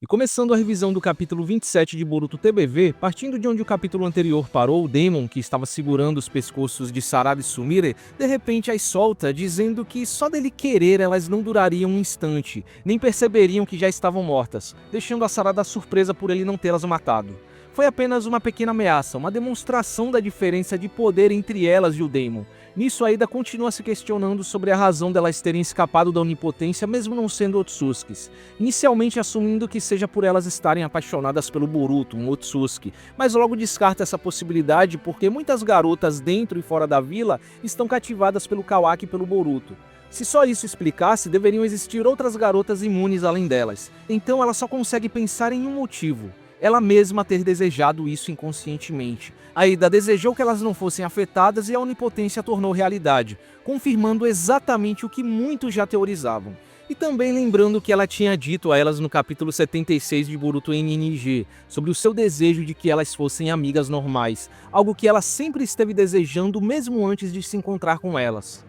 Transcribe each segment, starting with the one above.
E começando a revisão do capítulo 27 de Boruto TBV, partindo de onde o capítulo anterior parou, o Demon, que estava segurando os pescoços de Sarada e Sumire, de repente as solta, dizendo que só dele querer elas não durariam um instante, nem perceberiam que já estavam mortas, deixando a Sarada surpresa por ele não tê-las matado. Foi apenas uma pequena ameaça, uma demonstração da diferença de poder entre elas e o Demon. Nisso, Aida continua se questionando sobre a razão delas terem escapado da onipotência mesmo não sendo Otsutskis, inicialmente assumindo que seja por elas estarem apaixonadas pelo Boruto, um Otsutsuki, mas logo descarta essa possibilidade porque muitas garotas dentro e fora da vila estão cativadas pelo Kawaki e pelo Boruto. Se só isso explicasse, deveriam existir outras garotas imunes além delas, então ela só consegue pensar em um motivo: ela mesma ter desejado isso inconscientemente. Aida desejou que elas não fossem afetadas e a onipotência tornou realidade, confirmando exatamente o que muitos já teorizavam. E também lembrando o que ela tinha dito a elas no capítulo 76 de Boruto NNG, sobre o seu desejo de que elas fossem amigas normais, algo que ela sempre esteve desejando mesmo antes de se encontrar com elas.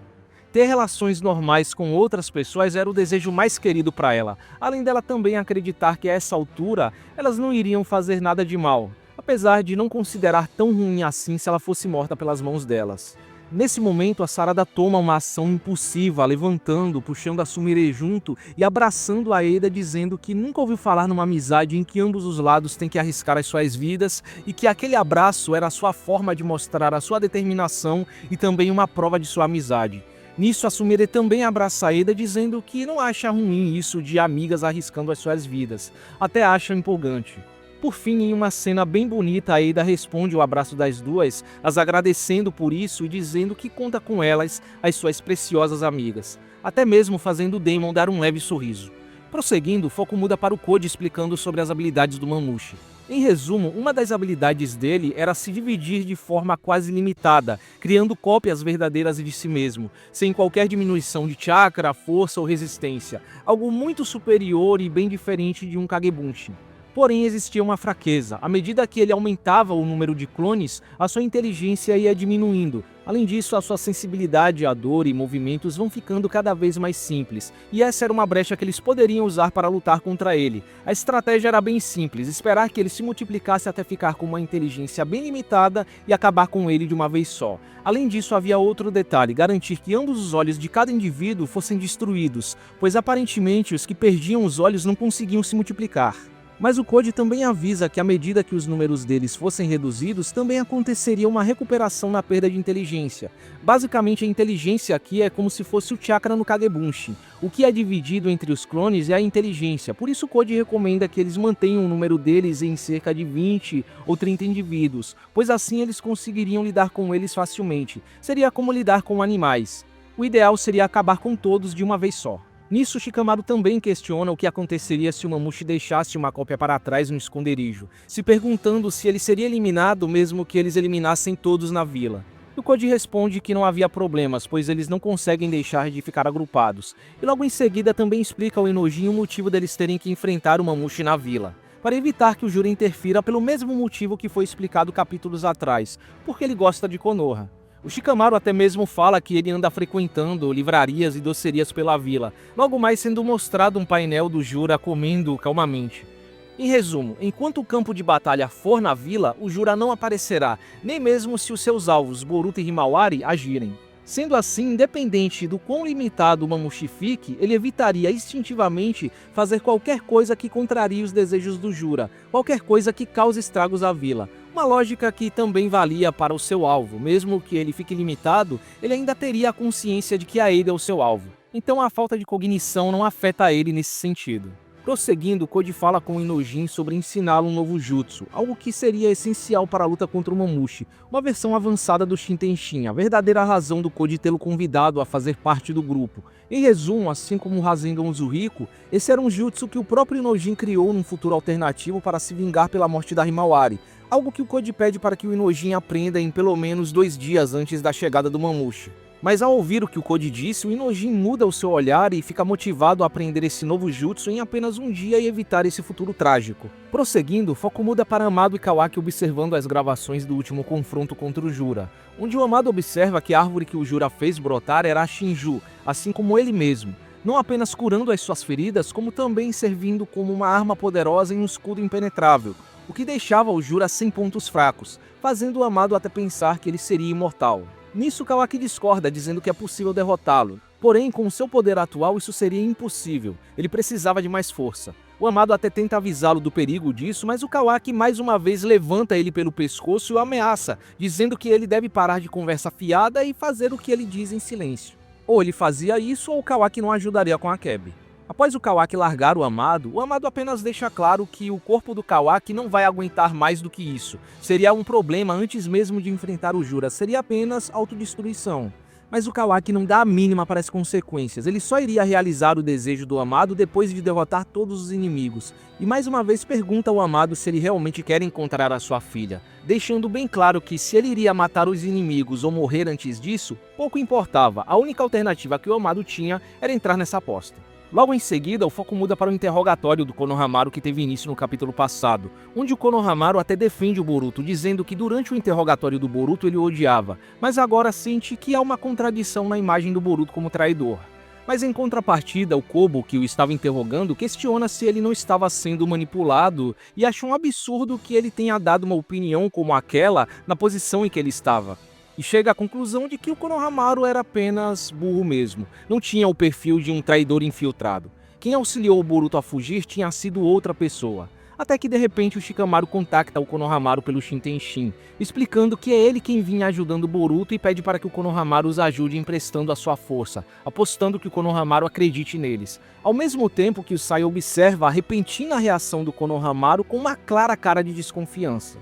Ter relações normais com outras pessoas era o desejo mais querido para ela, além dela também acreditar que a essa altura elas não iriam fazer nada de mal, apesar de não considerar tão ruim assim se ela fosse morta pelas mãos delas. Nesse momento, a Sarada toma uma ação impulsiva, levantando, puxando a Sumire junto e abraçando a Aida, dizendo que nunca ouviu falar numa amizade em que ambos os lados têm que arriscar as suas vidas e que aquele abraço era a sua forma de mostrar a sua determinação e também uma prova de sua amizade. Nisso, a Sumire também abraça Aida, dizendo que não acha ruim isso de amigas arriscando as suas vidas, até acha empolgante. Por fim, em uma cena bem bonita, Aida responde o abraço das duas, as agradecendo por isso e dizendo que conta com elas, as suas preciosas amigas, até mesmo fazendo o Demon dar um leve sorriso. Prosseguindo, o foco muda para o Code explicando sobre as habilidades do Mamouche. Em resumo, uma das habilidades dele era se dividir de forma quase limitada, criando cópias verdadeiras de si mesmo, sem qualquer diminuição de chakra, força ou resistência, algo muito superior e bem diferente de um Kagebunshin. Porém, existia uma fraqueza: à medida que ele aumentava o número de clones, a sua inteligência ia diminuindo. Além disso, a sua sensibilidade à dor e movimentos vão ficando cada vez mais simples, e essa era uma brecha que eles poderiam usar para lutar contra ele. A estratégia era bem simples: esperar que ele se multiplicasse até ficar com uma inteligência bem limitada e acabar com ele de uma vez só. Além disso, havia outro detalhe: garantir que ambos os olhos de cada indivíduo fossem destruídos, pois aparentemente os que perdiam os olhos não conseguiam se multiplicar. Mas o Code também avisa que à medida que os números deles fossem reduzidos, também aconteceria uma recuperação na perda de inteligência. Basicamente, a inteligência aqui é como se fosse o chakra no Kagebunshin. O que é dividido entre os clones é a inteligência, por isso o Code recomenda que eles mantenham o número deles em cerca de 20 ou 30 indivíduos, pois assim eles conseguiriam lidar com eles facilmente. Seria como lidar com animais. O ideal seria acabar com todos de uma vez só. Nisso, Shikamaru também questiona o que aconteceria se o Mamouche deixasse uma cópia para trás no esconderijo, se perguntando se ele seria eliminado mesmo que eles eliminassem todos na vila. O Code responde que não havia problemas, pois eles não conseguem deixar de ficar agrupados, e logo em seguida também explica ao Enojin o motivo deles terem que enfrentar o Mamouche na vila, para evitar que o Jura interfira pelo mesmo motivo que foi explicado capítulos atrás, porque ele gosta de Konoha. O Shikamaru até mesmo fala que ele anda frequentando livrarias e docerias pela vila, logo mais sendo mostrado um painel do Jura comendo calmamente. Em resumo, enquanto o campo de batalha for na vila, o Jura não aparecerá, nem mesmo se os seus alvos, Boruto e Himawari, agirem. Sendo assim, independente do quão limitado o Mamouche fique, ele evitaria instintivamente fazer qualquer coisa que contrarie os desejos do Jura, qualquer coisa que cause estragos à vila. Uma lógica que também valia para o seu alvo: mesmo que ele fique limitado, ele ainda teria a consciência de que a Aida é o seu alvo. Então a falta de cognição não afeta ele nesse sentido. Prosseguindo, Code fala com o Enojin sobre ensiná-lo um novo jutsu, algo que seria essencial para a luta contra o Mamouche, uma versão avançada do Shintenshin, a verdadeira razão do Code tê-lo convidado a fazer parte do grupo. Em resumo, assim como o Rasengan Uzuriko, esse era um jutsu que o próprio Enojin criou num futuro alternativo para se vingar pela morte da Himawari, algo que o Code pede para que o Enojin aprenda em pelo menos 2 dias antes da chegada do Mamouche. Mas ao ouvir o que o Code disse, o Enojin muda o seu olhar e fica motivado a aprender esse novo jutsu em apenas um dia e evitar esse futuro trágico. Prosseguindo, o foco muda para Amado e Kawaki observando as gravações do último confronto contra o Jura, onde o Amado observa que a árvore que o Jura fez brotar era a Shinju, assim como ele mesmo. não apenas curando as suas feridas, como também servindo como uma arma poderosa e um escudo impenetrável, o que deixava o Jura sem pontos fracos, fazendo o amado até pensar que ele seria imortal. Nisso, Kawaki discorda, dizendo que é possível derrotá-lo. Porém, com seu poder atual, isso seria impossível. Ele precisava de mais força. O amado até tenta avisá-lo do perigo disso, mas o Kawaki mais uma vez levanta ele pelo pescoço e o ameaça, dizendo que ele deve parar de conversa fiada e fazer o que ele diz em silêncio. Ou ele fazia isso, ou o Kawaki não ajudaria com a Akebi. Após o Kawaki largar o amado apenas deixa claro que o corpo do Kawaki não vai aguentar mais do que isso. Seria um problema antes mesmo de enfrentar o Jura, seria apenas autodestruição. Mas o Kawaki não dá a mínima para as consequências, ele só iria realizar o desejo do amado depois de derrotar todos os inimigos. E mais uma vez pergunta ao amado se ele realmente quer encontrar a sua filha, deixando bem claro que se ele iria matar os inimigos ou morrer antes disso, pouco importava, a única alternativa que o amado tinha era entrar nessa aposta. Logo em seguida, o foco muda para o interrogatório do Konohamaru que teve início no capítulo passado, onde o Konohamaru até defende o Boruto, dizendo que durante o interrogatório do Boruto ele o odiava, mas agora sente que há uma contradição na imagem do Boruto como traidor. Mas em contrapartida, o Kobo, que o estava interrogando, questiona se ele não estava sendo manipulado e acha um absurdo que ele tenha dado uma opinião como aquela na posição em que ele estava. E chega à conclusão de que o Konohamaru era apenas burro mesmo, não tinha o perfil de um traidor infiltrado. Quem auxiliou o Boruto a fugir tinha sido outra pessoa. Até que de repente o Shikamaru contacta o Konohamaru pelo Shintenshin, explicando que é ele quem vinha ajudando o Boruto e pede para que o Konohamaru os ajude emprestando a sua força, apostando que o Konohamaru acredite neles. Ao mesmo tempo que o Sai observa a repentina reação do Konohamaru com uma clara cara de desconfiança.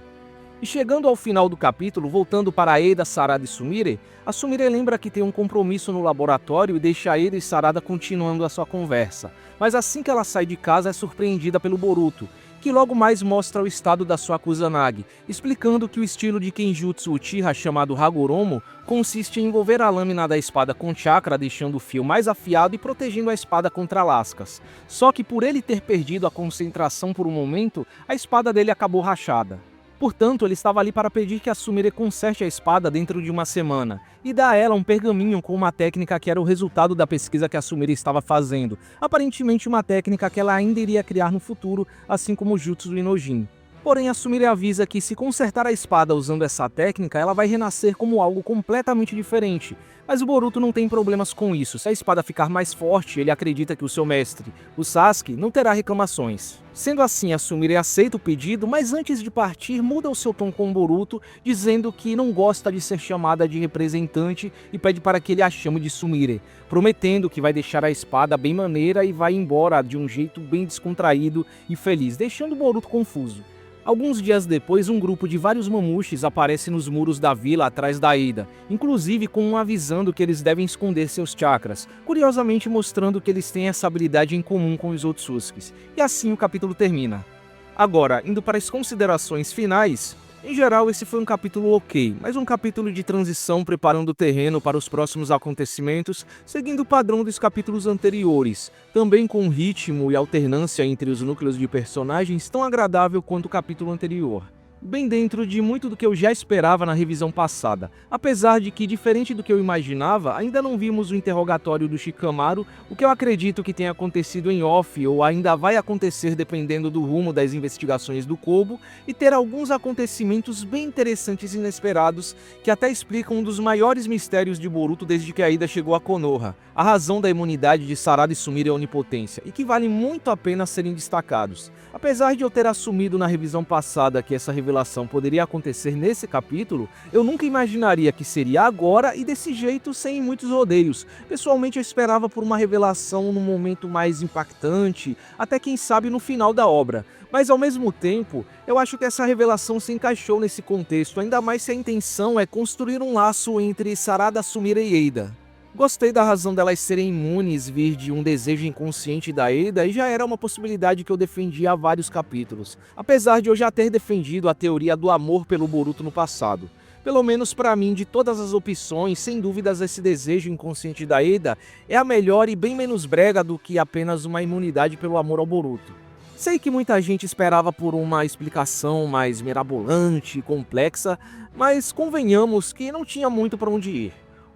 E chegando ao final do capítulo, voltando para Eida, Sarada e Sumire, a Sumire lembra que tem um compromisso no laboratório e deixa Eida e Sarada continuando a sua conversa. Mas assim que ela sai de casa é surpreendida pelo Boruto, que logo mais mostra o estado da sua Kusanagi, explicando que o estilo de Kenjutsu Uchiha chamado Hagoromo consiste em envolver a lâmina da espada com chakra, deixando o fio mais afiado e protegendo a espada contra lascas. Só que por ele ter perdido a concentração por um momento, a espada dele acabou rachada. Portanto, ele estava ali para pedir que a Sumire conserte a espada dentro de uma semana, e dá a ela um pergaminho com uma técnica que era o resultado da pesquisa que a Sumire estava fazendo, aparentemente uma técnica que ela ainda iria criar no futuro, assim como o Jutsu Inojin. Porém, a Sumire avisa que se consertar a espada usando essa técnica, ela vai renascer como algo completamente diferente. Mas o Boruto não tem problemas com isso. Se a espada ficar mais forte, ele acredita que o seu mestre, o Sasuke, não terá reclamações. Sendo assim, a Sumire aceita o pedido, mas antes de partir, muda o seu tom com o Boruto, dizendo que não gosta de ser chamada de representante e pede para que ele a chame de Sumire, prometendo que vai deixar a espada bem maneira e vai embora de um jeito bem descontraído e feliz, deixando o Boruto confuso. Alguns dias depois, um grupo de vários mamushis aparece nos muros da vila atrás da Eida, inclusive com um avisando que eles devem esconder seus chakras, curiosamente mostrando que eles têm essa habilidade em comum com os Otsutsuki. E assim o capítulo termina. Agora, indo para as considerações finais, em geral esse foi um capítulo ok, mas um capítulo de transição preparando o terreno para os próximos acontecimentos, seguindo o padrão dos capítulos anteriores, também com ritmo e alternância entre os núcleos de personagens tão agradável quanto o capítulo anterior. Bem dentro de muito do que eu já esperava na revisão passada, apesar de que, diferente do que eu imaginava, ainda não vimos o interrogatório do Shikamaru, o que eu acredito que tenha acontecido em off ou ainda vai acontecer dependendo do rumo das investigações do Kobo, e ter alguns acontecimentos bem interessantes e inesperados que até explicam um dos maiores mistérios de Boruto desde que a Ida chegou a Konoha, a razão da imunidade de Sarada e Sumire à onipotência, e que vale muito a pena serem destacados. Apesar de eu ter assumido na revisão passada que essa revelação poderia acontecer nesse capítulo, eu nunca imaginaria que seria agora e desse jeito sem muitos rodeios. Pessoalmente eu esperava por uma revelação num momento mais impactante, até quem sabe no final da obra. Mas ao mesmo tempo, eu acho que essa revelação se encaixou nesse contexto, ainda mais se a intenção é construir um laço entre Sarada, Sumire e Eida. Gostei da razão delas serem imunes vir de um desejo inconsciente da Eida e já era uma possibilidade que eu defendia há vários capítulos, apesar de eu já ter defendido a teoria do amor pelo Boruto no passado. Pelo menos para mim, de todas as opções, sem dúvidas esse desejo inconsciente da Eida é a melhor e bem menos brega do que apenas uma imunidade pelo amor ao Boruto. Sei que muita gente esperava por uma explicação mais mirabolante e complexa, mas convenhamos que não tinha muito para onde ir.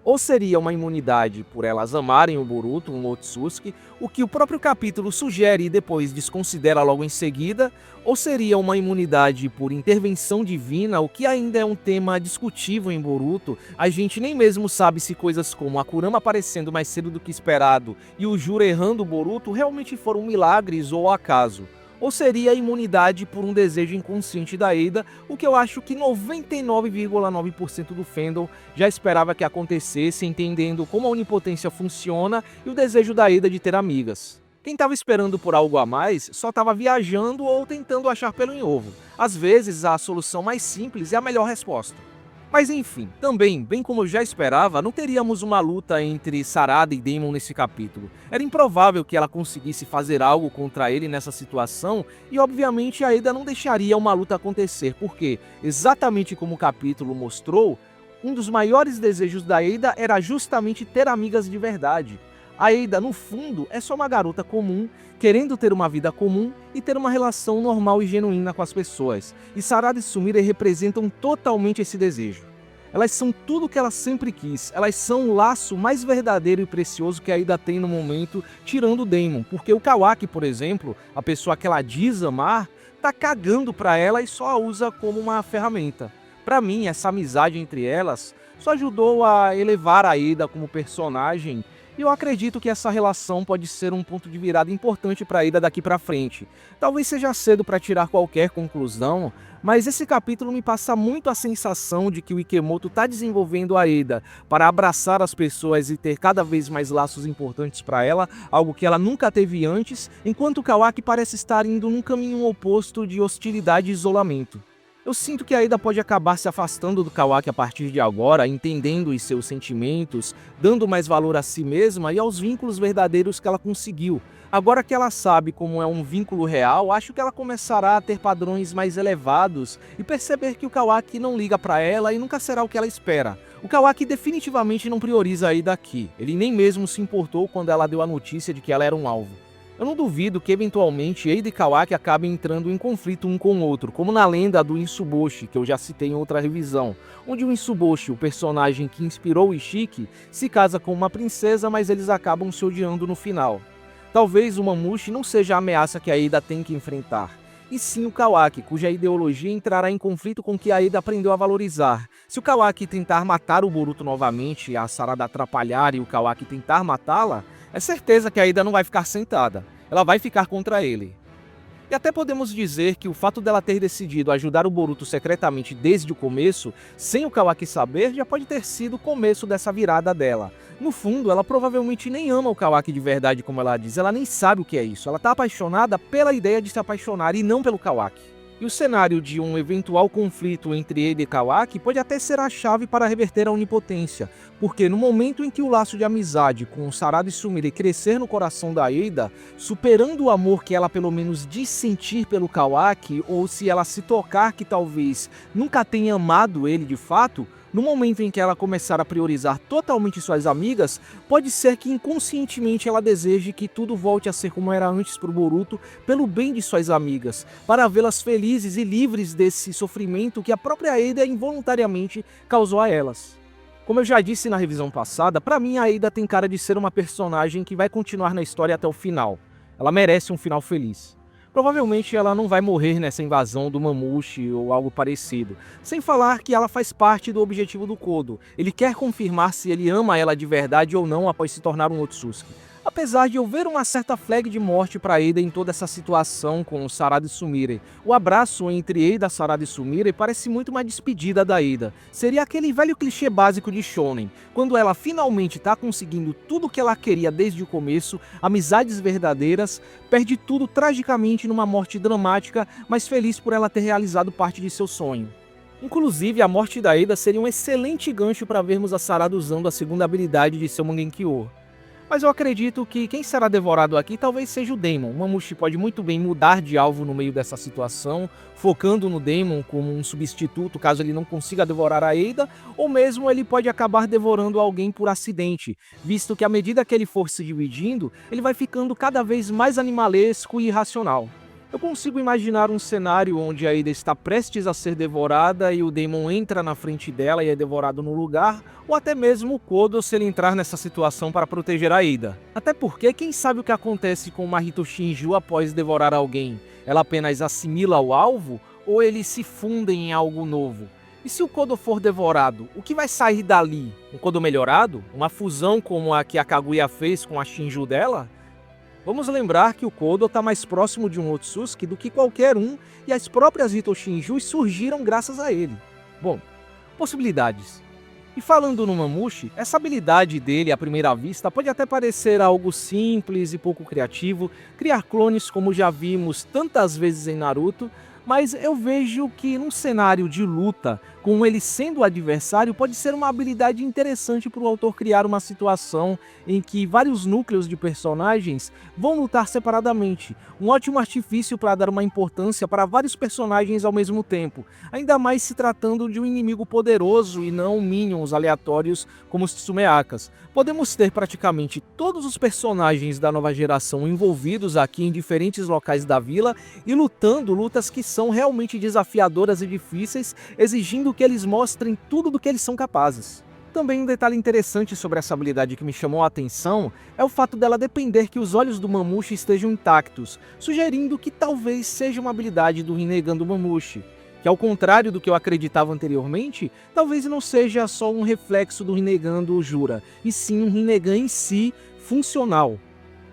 Ou seria uma imunidade por elas amarem o Boruto, um Otsutsuki, o que o próprio capítulo sugere e depois desconsidera logo em seguida, ou seria uma imunidade por intervenção divina, o que ainda é um tema discutível em Boruto. A gente nem mesmo sabe se coisas como a Kurama aparecendo mais cedo do que esperado e o Juro errando o Boruto realmente foram milagres ou acaso. Ou seria a imunidade por um desejo inconsciente da Eida, o que eu acho que 99,9% do fandom já esperava que acontecesse, entendendo como a onipotência funciona e o desejo da Eida de ter amigas. Quem estava esperando por algo a mais só estava viajando ou tentando achar pelo em ovo. Às vezes, a solução mais simples é a melhor resposta. Mas enfim, também, bem como eu já esperava, não teríamos uma luta entre Sarada e Daemon nesse capítulo. Era improvável que ela conseguisse fazer algo contra ele nessa situação e obviamente a Eida não deixaria uma luta acontecer, porque, exatamente como o capítulo mostrou, um dos maiores desejos da Eida era justamente ter amigas de verdade. A Eida, no fundo, é só uma garota comum, querendo ter uma vida comum e ter uma relação normal e genuína com as pessoas. E Sarada e Sumire representam totalmente esse desejo. Elas são tudo o que ela sempre quis, elas são o laço mais verdadeiro e precioso que a Eida tem no momento, tirando o Daemon. Porque o Kawaki, por exemplo, a pessoa que ela diz amar, tá cagando pra ela e só a usa como uma ferramenta. Pra mim, essa amizade entre elas só ajudou a elevar a Eida como personagem. E eu acredito que essa relação pode ser um ponto de virada importante para a Eida daqui para frente. Talvez seja cedo para tirar qualquer conclusão, mas esse capítulo me passa muito a sensação de que o Ikemoto está desenvolvendo a Eida para abraçar as pessoas e ter cada vez mais laços importantes para ela, algo que ela nunca teve antes, enquanto o Kawaki parece estar indo num caminho oposto de hostilidade e isolamento. Eu sinto que a Eida pode acabar se afastando do Kawaki a partir de agora, entendendo os seus sentimentos, dando mais valor a si mesma e aos vínculos verdadeiros que ela conseguiu. Agora que ela sabe como é um vínculo real, acho que ela começará a ter padrões mais elevados e perceber que o Kawaki não liga pra ela e nunca será o que ela espera. O Kawaki definitivamente não prioriza a Eida aqui. Ele nem mesmo se importou quando ela deu a notícia de que ela era um alvo. Eu não duvido que eventualmente Eida e Kawaki acabem entrando em conflito um com o outro, como na lenda do Insuboshi, que eu já citei em outra revisão, onde o Insuboshi, o personagem que inspirou o Ishiki, se casa com uma princesa, mas eles acabam se odiando no final. Talvez o Mamushi não seja a ameaça que a Eida tem que enfrentar, e sim o Kawaki, cuja ideologia entrará em conflito com o que a Eida aprendeu a valorizar. Se o Kawaki tentar matar o Boruto novamente, a Sarada atrapalhar e o Kawaki tentar matá-la, é certeza que a Eida não vai ficar sentada, ela vai ficar contra ele. E até podemos dizer que o fato dela ter decidido ajudar o Boruto secretamente desde o começo, sem o Kawaki saber, já pode ter sido o começo dessa virada dela. No fundo, ela provavelmente nem ama o Kawaki de verdade, como ela diz, ela nem sabe o que é isso, ela tá apaixonada pela ideia de se apaixonar e não pelo Kawaki. E o cenário de um eventual conflito entre ele e Kawaki pode até ser a chave para reverter a onipotência, porque no momento em que o laço de amizade com Sarada e Sumire crescer no coração da Eida, superando o amor que ela pelo menos diz sentir pelo Kawaki, ou se ela se tocar que talvez nunca tenha amado ele de fato, no momento em que ela começar a priorizar totalmente suas amigas, pode ser que inconscientemente ela deseje que tudo volte a ser como era antes para o Boruto, pelo bem de suas amigas, para vê-las felizes e livres desse sofrimento que a própria Eida involuntariamente causou a elas. Como eu já disse na revisão passada, para mim a Eida tem cara de ser uma personagem que vai continuar na história até o final. Ela merece um final feliz. Provavelmente ela não vai morrer nessa invasão do Mamushi ou algo parecido. Sem falar que ela faz parte do objetivo do Kodo. Ele quer confirmar se ele ama ela de verdade ou não após se tornar um Otsutsuki. Apesar de eu ver uma certa flag de morte para Eida em toda essa situação com Sarada e Sumire, o abraço entre Eida, Sarada e Sumire parece muito uma despedida da Eida. Seria aquele velho clichê básico de shonen, quando ela finalmente está conseguindo tudo o que ela queria desde o começo, amizades verdadeiras, perde tudo tragicamente numa morte dramática, mas feliz por ela ter realizado parte de seu sonho. Inclusive, a morte da Eida seria um excelente gancho para vermos a Sarada usando a segunda habilidade de seu Mangekyou. Mas eu acredito que quem será devorado aqui talvez seja o Daemon. O Mamushi pode muito bem mudar de alvo no meio dessa situação, focando no Daemon como um substituto caso ele não consiga devorar a Eida, ou mesmo ele pode acabar devorando alguém por acidente, visto que à medida que ele for se dividindo, ele vai ficando cada vez mais animalesco e irracional. Eu consigo imaginar um cenário onde a Ada está prestes a ser devorada e o Daemon entra na frente dela e é devorado no lugar, ou até mesmo o Kodo se ele entrar nessa situação para proteger a Ada. Até porque quem sabe o que acontece com Mahito Shinju após devorar alguém? Ela apenas assimila o alvo ou eles se fundem em algo novo? E se o Kodo for devorado, o que vai sair dali? Um Kodo melhorado? Uma fusão como a que a Kaguya fez com a Shinju dela? Vamos lembrar que o Kodo está mais próximo de um Otsutsuki do que qualquer um e as próprias Hito Shinjus surgiram graças a ele. Bom, possibilidades. E falando no Mamushi, essa habilidade dele à primeira vista pode até parecer algo simples e pouco criativo, criar clones como já vimos tantas vezes em Naruto, mas eu vejo que num cenário de luta, com ele sendo o adversário, pode ser uma habilidade interessante para o autor criar uma situação em que vários núcleos de personagens vão lutar separadamente. Um ótimo artifício para dar uma importância para vários personagens ao mesmo tempo, ainda mais se tratando de um inimigo poderoso e não minions aleatórios como os Tsumeakas. Podemos ter praticamente todos os personagens da nova geração envolvidos aqui em diferentes locais da vila e lutando lutas que são realmente desafiadoras e difíceis, exigindo que eles mostrem tudo do que eles são capazes. Também um detalhe interessante sobre essa habilidade que me chamou a atenção é o fato dela depender que os olhos do Mamushi estejam intactos, sugerindo que talvez seja uma habilidade do Rinnegan do Mamushi, que ao contrário do que eu acreditava anteriormente, talvez não seja só um reflexo do Rinnegan do Jura, e sim um Rinnegan em si funcional.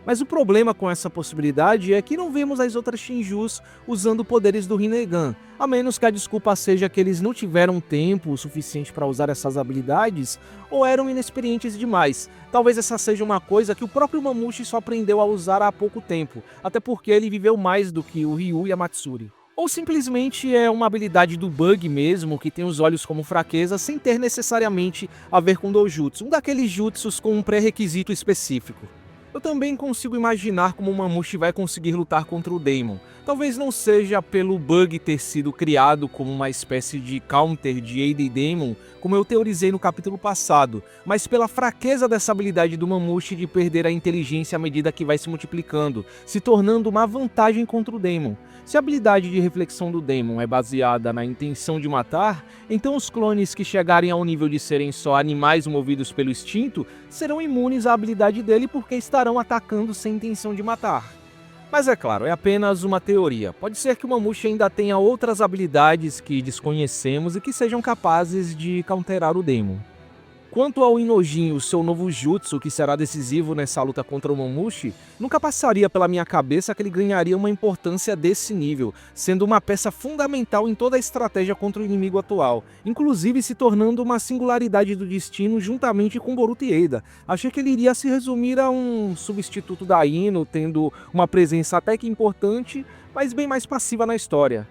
Mas o problema com essa possibilidade é que não vemos as outras Shinjus usando poderes do Rinnegan, a menos que a desculpa seja que eles não tiveram tempo o suficiente para usar essas habilidades ou eram inexperientes demais. Talvez essa seja uma coisa que o próprio Mamushi só aprendeu a usar há pouco tempo, até porque ele viveu mais do que o Ryu e a Matsuri. Ou simplesmente é uma habilidade do Bug mesmo, que tem os olhos como fraqueza, sem ter necessariamente a ver com Dojutsu, um daqueles jutsus com um pré-requisito específico. Eu também consigo imaginar como o Mamushi vai conseguir lutar contra o Daemon. Talvez não seja pelo Bug ter sido criado como uma espécie de counter de Ada e Daemon, como eu teorizei no capítulo passado, mas pela fraqueza dessa habilidade do Mamushi de perder a inteligência à medida que vai se multiplicando, se tornando uma vantagem contra o Daemon. Se a habilidade de reflexão do Daemon é baseada na intenção de matar, então os clones que chegarem ao nível de serem só animais movidos pelo instinto serão imunes à habilidade dele porque estarão atacando sem intenção de matar. Mas é claro, é apenas uma teoria. Pode ser que o Mamushi ainda tenha outras habilidades que desconhecemos e que sejam capazes de counterar o Daemon. Quanto ao Inojin e o seu novo jutsu que será decisivo nessa luta contra o Mamushi, nunca passaria pela minha cabeça que ele ganharia uma importância desse nível, sendo uma peça fundamental em toda a estratégia contra o inimigo atual, inclusive se tornando uma singularidade do destino juntamente com Boruto e Ada. Achei que ele iria se resumir a um substituto da Ino, tendo uma presença até que importante, mas bem mais passiva na história.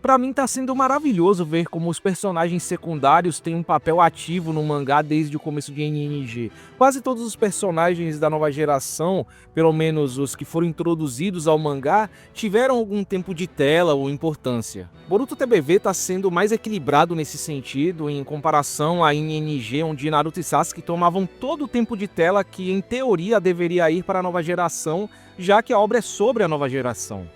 Pra mim tá sendo maravilhoso ver como os personagens secundários têm um papel ativo no mangá desde o começo de NNG. Quase todos os personagens da nova geração, pelo menos os que foram introduzidos ao mangá, tiveram algum tempo de tela ou importância. Boruto TBV tá sendo mais equilibrado nesse sentido em comparação a NNG, onde Naruto e Sasuke tomavam todo o tempo de tela que em teoria deveria ir para a nova geração, já que a obra é sobre a nova geração.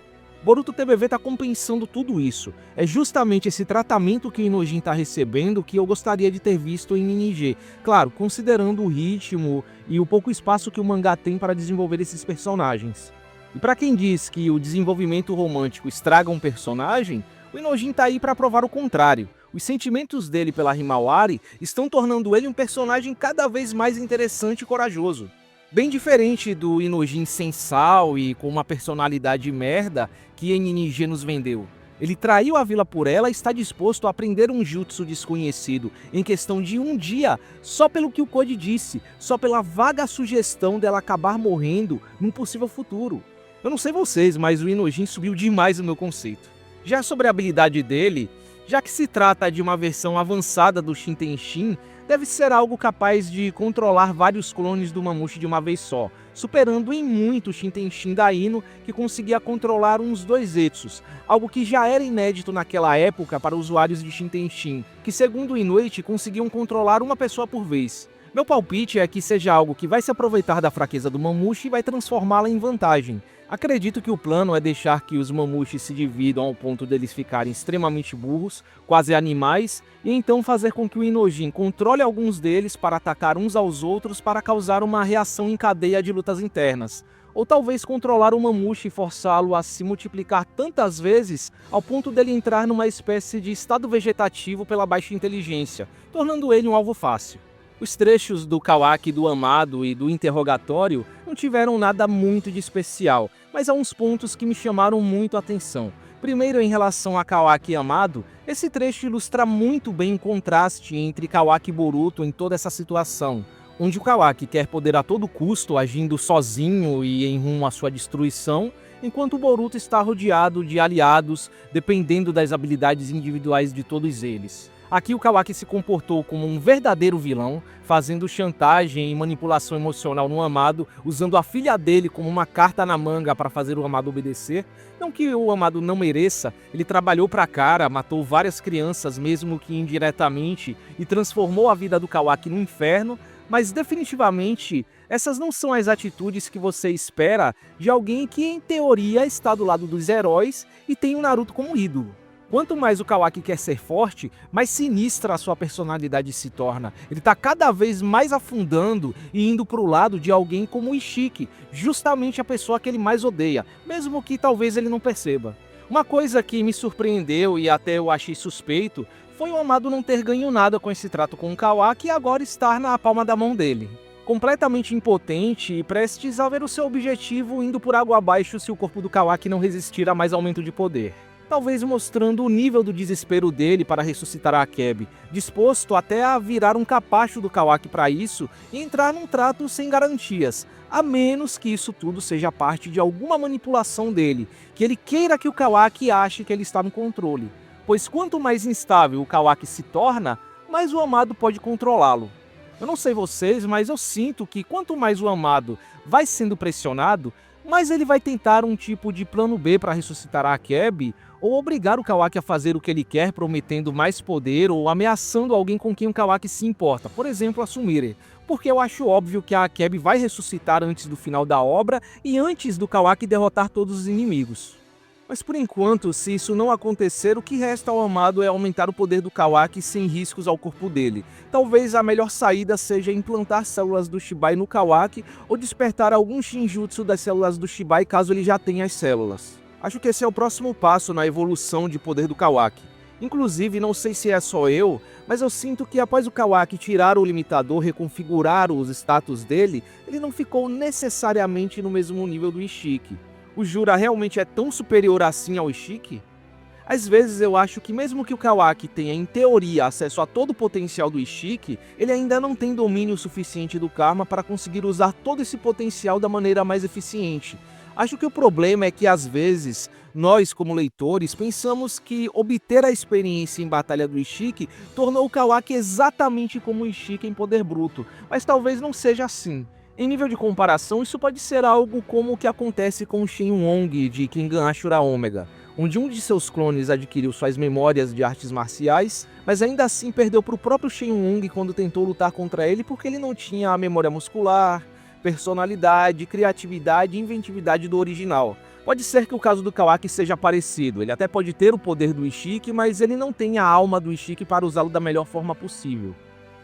Boruto TBV tá compensando tudo isso. É justamente esse tratamento que o Inojin tá recebendo que eu gostaria de ter visto em NNG. Claro, considerando o ritmo e o pouco espaço que o mangá tem para desenvolver esses personagens. E para quem diz que o desenvolvimento romântico estraga um personagem, o Inojin tá aí para provar o contrário. Os sentimentos dele pela Himawari estão tornando ele um personagem cada vez mais interessante e corajoso. Bem diferente do Inojin sem sal e com uma personalidade merda que NNG nos vendeu. Ele traiu a vila por ela e está disposto a aprender um jutsu desconhecido em questão de um dia, só pelo que o Code disse, só pela vaga sugestão dela acabar morrendo num possível futuro. Eu não sei vocês, mas o Inojin subiu demais o meu conceito. Já sobre a habilidade dele, já que se trata de uma versão avançada do Shintenshin, deve ser algo capaz de controlar vários clones do Mamushi de uma vez só, superando em muito o Shintenshin da Ino, que conseguia controlar uns 2 Zetsus, algo que já era inédito naquela época para usuários de Shintenshin, que segundo Inuit conseguiam controlar uma pessoa por vez. Meu palpite é que seja algo que vai se aproveitar da fraqueza do Mamushi e vai transformá-la em vantagem. Acredito que o plano é deixar que os mamutes se dividam ao ponto deles ficarem extremamente burros, quase animais, e então fazer com que o Inojin controle alguns deles para atacar uns aos outros para causar uma reação em cadeia de lutas internas. Ou talvez controlar o mamute e forçá-lo a se multiplicar tantas vezes ao ponto dele entrar numa espécie de estado vegetativo pela baixa inteligência, tornando ele um alvo fácil. Os trechos do Kawaki do Amado e do interrogatório não tiveram nada muito de especial, mas há uns pontos que me chamaram muito a atenção. Primeiro, em relação a Kawaki e Amado, esse trecho ilustra muito bem o contraste entre Kawaki e Boruto em toda essa situação, onde o Kawaki quer poder a todo custo, agindo sozinho e em rumo à sua destruição, enquanto o Boruto está rodeado de aliados, dependendo das habilidades individuais de todos eles. Aqui o Kawaki se comportou como um verdadeiro vilão, fazendo chantagem e manipulação emocional no Amado, usando a filha dele como uma carta na manga para fazer o Amado obedecer. Não que o Amado não mereça, ele trabalhou pra cara, matou várias crianças, mesmo que indiretamente, e transformou a vida do Kawaki no inferno, mas definitivamente essas não são as atitudes que você espera de alguém que em teoria está do lado dos heróis e tem o Naruto como ídolo. Quanto mais o Kawaki quer ser forte, mais sinistra a sua personalidade se torna. Ele está cada vez mais afundando e indo para o lado de alguém como o Ishiki, justamente a pessoa que ele mais odeia, mesmo que talvez ele não perceba. Uma coisa que me surpreendeu e até eu achei suspeito foi o Amado não ter ganho nada com esse trato com o Kawaki e agora estar na palma da mão dele. Completamente impotente e prestes a ver o seu objetivo indo por água abaixo se o corpo do Kawaki não resistir a mais aumento de poder. Talvez mostrando o nível do desespero dele para ressuscitar a Akebi, disposto até a virar um capacho do Kawaki para isso e entrar num trato sem garantias, a menos que isso tudo seja parte de alguma manipulação dele, que ele queira que o Kawaki ache que ele está no controle, pois quanto mais instável o Kawaki se torna, mais o Amado pode controlá-lo. Eu não sei vocês, mas eu sinto que quanto mais o Amado vai sendo pressionado, mais ele vai tentar um tipo de plano B para ressuscitar a Akebi, ou obrigar o Kawaki a fazer o que ele quer, prometendo mais poder ou ameaçando alguém com quem o Kawaki se importa, por exemplo a Sumire, porque eu acho óbvio que a Akebi vai ressuscitar antes do final da obra e antes do Kawaki derrotar todos os inimigos. Mas por enquanto, se isso não acontecer, o que resta ao Amado é aumentar o poder do Kawaki sem riscos ao corpo dele. Talvez a melhor saída seja implantar células do Shibai no Kawaki ou despertar algum Shinjutsu das células do Shibai caso ele já tenha as células. Acho que esse é o próximo passo na evolução de poder do Kawaki. Inclusive, não sei se é só eu, mas eu sinto que após o Kawaki tirar o limitador, reconfigurar os status dele, ele não ficou necessariamente no mesmo nível do Ishiki. O Jura realmente é tão superior assim ao Ishiki? Às vezes eu acho que mesmo que o Kawaki tenha em teoria acesso a todo o potencial do Ishiki, ele ainda não tem domínio suficiente do Karma para conseguir usar todo esse potencial da maneira mais eficiente. Acho que o problema é que às vezes, nós como leitores pensamos que obter a experiência em batalha do Ishiki tornou o Kawaki exatamente como o Ishiki em poder bruto, mas talvez não seja assim. Em nível de comparação, isso pode ser algo como o que acontece com o Shenlong de Kengan Ashura Omega, onde um de seus clones adquiriu suas memórias de artes marciais, mas ainda assim perdeu para o próprio Shenlong quando tentou lutar contra ele porque ele não tinha a memória muscular, personalidade, criatividade e inventividade do original. Pode ser que o caso do Kawaki seja parecido, ele até pode ter o poder do Ishiki, mas ele não tem a alma do Ishiki para usá-lo da melhor forma possível.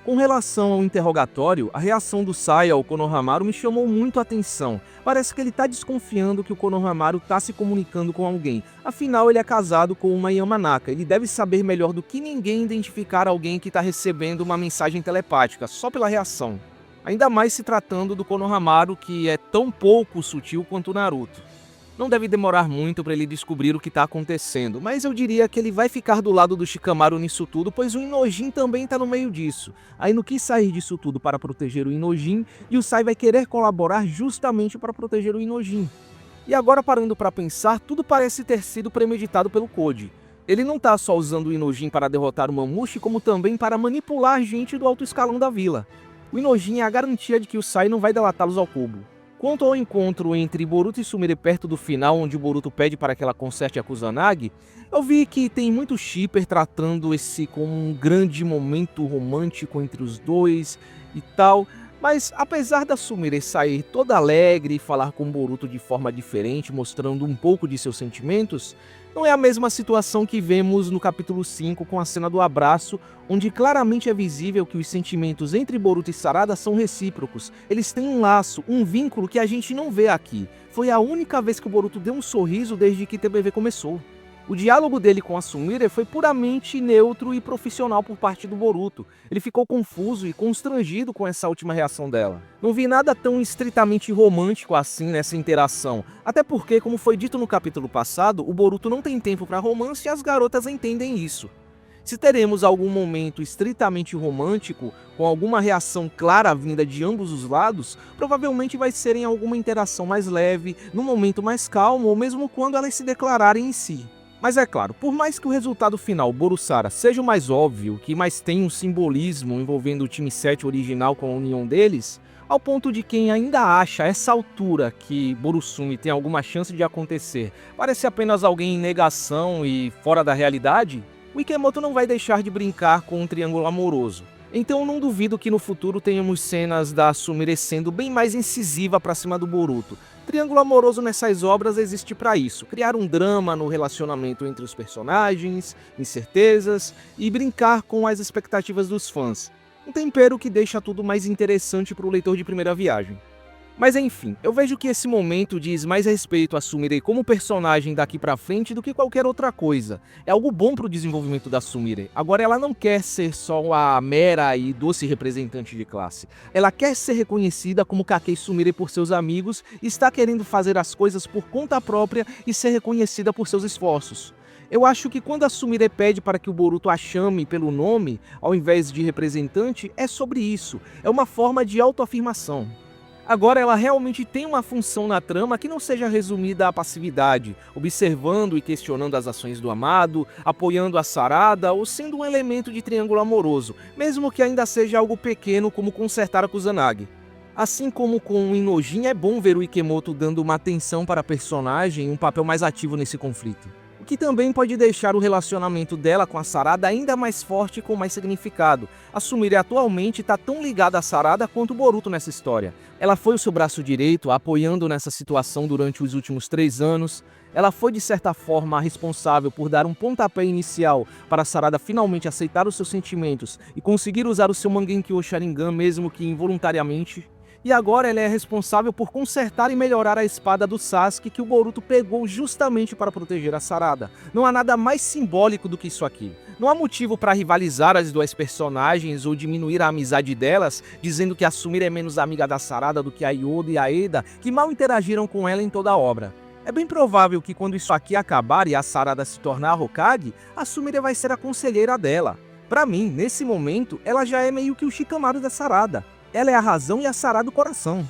Com relação ao interrogatório, a reação do Sai ao Konohamaru me chamou muito a atenção. Parece que ele está desconfiando que o Konohamaru está se comunicando com alguém. Afinal, ele é casado com uma Yamanaka. Ele deve saber melhor do que ninguém identificar alguém que está recebendo uma mensagem telepática, só pela reação. Ainda mais se tratando do Konohamaru, que é tão pouco sutil quanto o Naruto. Não deve demorar muito para ele descobrir o que está acontecendo, mas eu diria que ele vai ficar do lado do Shikamaru nisso tudo, pois o Inojin também está no meio disso. A Ino quis sair disso tudo para proteger o Inojin, e o Sai vai querer colaborar justamente para proteger o Inojin. E agora parando para pensar, tudo parece ter sido premeditado pelo Koji. Ele não está só usando o Inojin para derrotar o Mamushi, como também para manipular gente do alto escalão da vila. O Inojin é a garantia de que o Sai não vai delatá-los ao cubo. Quanto ao encontro entre Boruto e Sumire perto do final, onde o Boruto pede para que ela conserte a Kusanagi, eu vi que tem muito shipper tratando esse como um grande momento romântico entre os dois e tal, Mas apesar da Sumire sair toda alegre e falar com Boruto de forma diferente, mostrando um pouco de seus sentimentos, não é a mesma situação que vemos no capítulo 5 com a cena do abraço, onde claramente é visível que os sentimentos entre Boruto e Sarada são recíprocos. Eles têm um laço, um vínculo que a gente não vê aqui. Foi a única vez que o Boruto deu um sorriso desde que TBV começou. O diálogo dele com a Sumire foi puramente neutro e profissional por parte do Boruto. Ele ficou confuso e constrangido com essa última reação dela. Não vi nada tão estritamente romântico assim nessa interação, até porque, como foi dito no capítulo passado, o Boruto não tem tempo para romance e as garotas entendem isso. Se teremos algum momento estritamente romântico, com alguma reação clara vinda de ambos os lados, provavelmente vai ser em alguma interação mais leve, num momento mais calmo ou mesmo quando elas se declararem em si. Mas é claro, por mais que o resultado final, Boru-Sara, seja o mais óbvio, que mais tem um simbolismo envolvendo o time 7 original com a união deles, ao ponto de quem ainda acha a essa altura que Borusumi tem alguma chance de acontecer, parece apenas alguém em negação e fora da realidade, o Ikemoto não vai deixar de brincar com um triângulo amoroso. Então não duvido que no futuro tenhamos cenas da Sumire sendo bem mais incisiva pra cima do Boruto. Triângulo amoroso nessas obras existe para isso, criar um drama no relacionamento entre os personagens, incertezas e brincar com as expectativas dos fãs. Um tempero que deixa tudo mais interessante para o leitor de primeira viagem. Mas enfim, eu vejo que esse momento diz mais respeito a Sumire como personagem daqui pra frente do que qualquer outra coisa. É algo bom pro desenvolvimento da Sumire. Agora ela não quer ser só a mera e doce representante de classe. Ela quer ser reconhecida como Kakei Sumire por seus amigos e está querendo fazer as coisas por conta própria e ser reconhecida por seus esforços. Eu acho que quando a Sumire pede para que o Boruto a chame pelo nome, ao invés de representante, é sobre isso. É uma forma de autoafirmação. Agora ela realmente tem uma função na trama que não seja resumida à passividade, observando e questionando as ações do amado, apoiando a Sarada ou sendo um elemento de triângulo amoroso, mesmo que ainda seja algo pequeno como consertar a Kusanagi. Assim como com o Inojin, é bom ver o Ikemoto dando uma atenção para a personagem e um papel mais ativo nesse conflito. O que também pode deixar o relacionamento dela com a Sarada ainda mais forte e com mais significado. A Sumire atualmente está tão ligada a Sarada quanto o Boruto nessa história. Ela foi o seu braço direito, apoiando nessa situação durante os últimos 3 anos. Ela foi de certa forma responsável por dar um pontapé inicial para Sarada finalmente aceitar os seus sentimentos e conseguir usar o seu Mangekyou Sharingan mesmo que involuntariamente. E agora ela é responsável por consertar e melhorar a espada do Sasuke que o Boruto pegou justamente para proteger a Sarada. Não há nada mais simbólico do que isso aqui. Não há motivo para rivalizar as duas personagens ou diminuir a amizade delas, dizendo que a Sumire é menos amiga da Sarada do que a Yoda e a Eda, que mal interagiram com ela em toda a obra. É bem provável que quando isso aqui acabar e a Sarada se tornar a Hokage, a Sumire vai ser a conselheira dela. Pra mim, nesse momento, ela já é meio que o Shikamaru da Sarada. Ela é a razão e a Sarada do coração.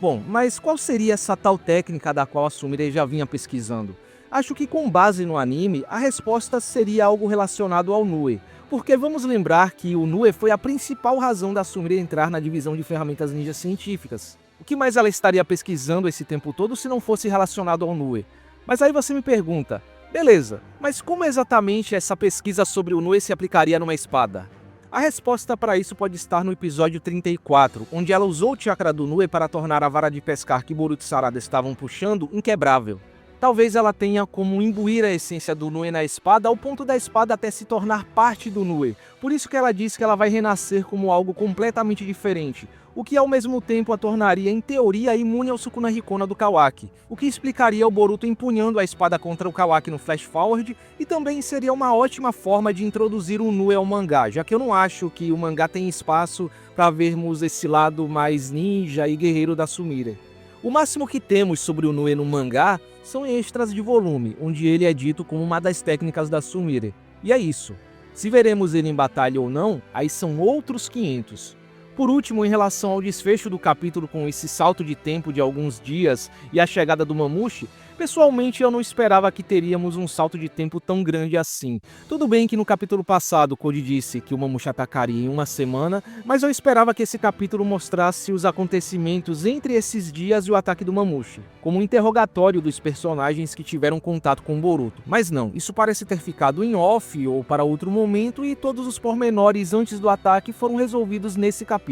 Bom, mas qual seria essa tal técnica da qual a Sumire já vinha pesquisando? Acho que com base no anime, a resposta seria algo relacionado ao Nue. Porque vamos lembrar que o Nue foi a principal razão da Sumire entrar na divisão de ferramentas ninjas científicas. O que mais ela estaria pesquisando esse tempo todo se não fosse relacionado ao Nue? Mas aí você me pergunta, beleza, mas como exatamente essa pesquisa sobre o Nue se aplicaria numa espada? A resposta para isso pode estar no episódio 34, onde ela usou o chakra do Nue para tornar a vara de pescar que Boruto e Sarada estavam puxando inquebrável. Talvez ela tenha como imbuir a essência do Nue na espada ao ponto da espada até se tornar parte do Nue. Por isso que ela diz que ela vai renascer como algo completamente diferente, o que ao mesmo tempo a tornaria em teoria imune ao Sukuna Hikona do Kawaki, o que explicaria o Boruto empunhando a espada contra o Kawaki no Flash Forward e também seria uma ótima forma de introduzir o Nue ao mangá, já que eu não acho que o mangá tem espaço para vermos esse lado mais ninja e guerreiro da Sumire. O máximo que temos sobre o Nue no mangá são extras de volume, onde ele é dito como uma das técnicas da Sumire. E é isso. Se veremos ele em batalha ou não, aí são outros 500. Por último, em relação ao desfecho do capítulo com esse salto de tempo de alguns dias e a chegada do Mamushi, pessoalmente eu não esperava que teríamos um salto de tempo tão grande assim. Tudo bem que no capítulo passado Code disse que o Mamushi atacaria em uma semana, mas eu esperava que esse capítulo mostrasse os acontecimentos entre esses dias e o ataque do Mamushi, como um interrogatório dos personagens que tiveram contato com o Boruto. Mas não, isso parece ter ficado em off ou para outro momento e todos os pormenores antes do ataque foram resolvidos nesse capítulo.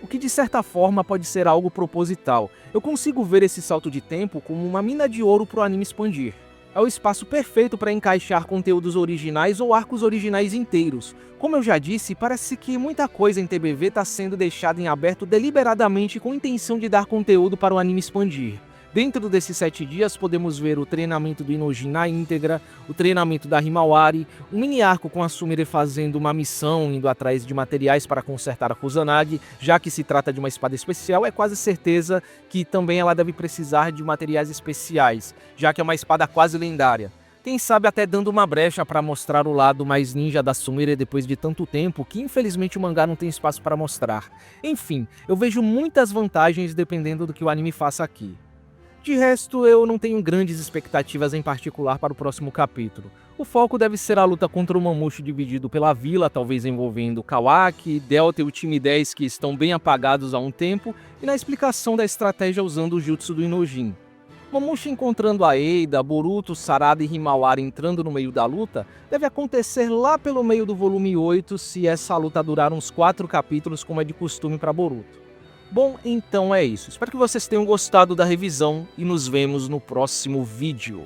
O o que de certa forma pode ser algo proposital. Eu consigo ver esse salto de tempo como uma mina de ouro para o anime expandir. É o espaço perfeito para encaixar conteúdos originais ou arcos originais inteiros. Como eu já disse, parece que muita coisa em TBV está sendo deixada em aberto deliberadamente com a intenção de dar conteúdo para o anime expandir. Dentro desses 7 dias podemos ver o treinamento do Inojin na íntegra, o treinamento da Himawari, um mini arco com a Sumire fazendo uma missão indo atrás de materiais para consertar a Kusanagi, já que se trata de uma espada especial, é quase certeza que também ela deve precisar de materiais especiais, já que é uma espada quase lendária. Quem sabe até dando uma brecha para mostrar o lado mais ninja da Sumire depois de tanto tempo, que infelizmente o mangá não tem espaço para mostrar. Enfim, eu vejo muitas vantagens dependendo do que o anime faça aqui. De resto, eu não tenho grandes expectativas em particular para o próximo capítulo. O foco deve ser a luta contra o Mamushi dividido pela vila, talvez envolvendo Kawaki, Delta e o time 10 que estão bem apagados há um tempo, e na explicação da estratégia usando o jutsu do Inojin. Mamushi encontrando a Eida, Boruto, Sarada e Himawari entrando no meio da luta deve acontecer lá pelo meio do volume 8 se essa luta durar uns 4 capítulos como é de costume para Boruto. Bom, então é isso. Espero que vocês tenham gostado da revisão e nos vemos no próximo vídeo.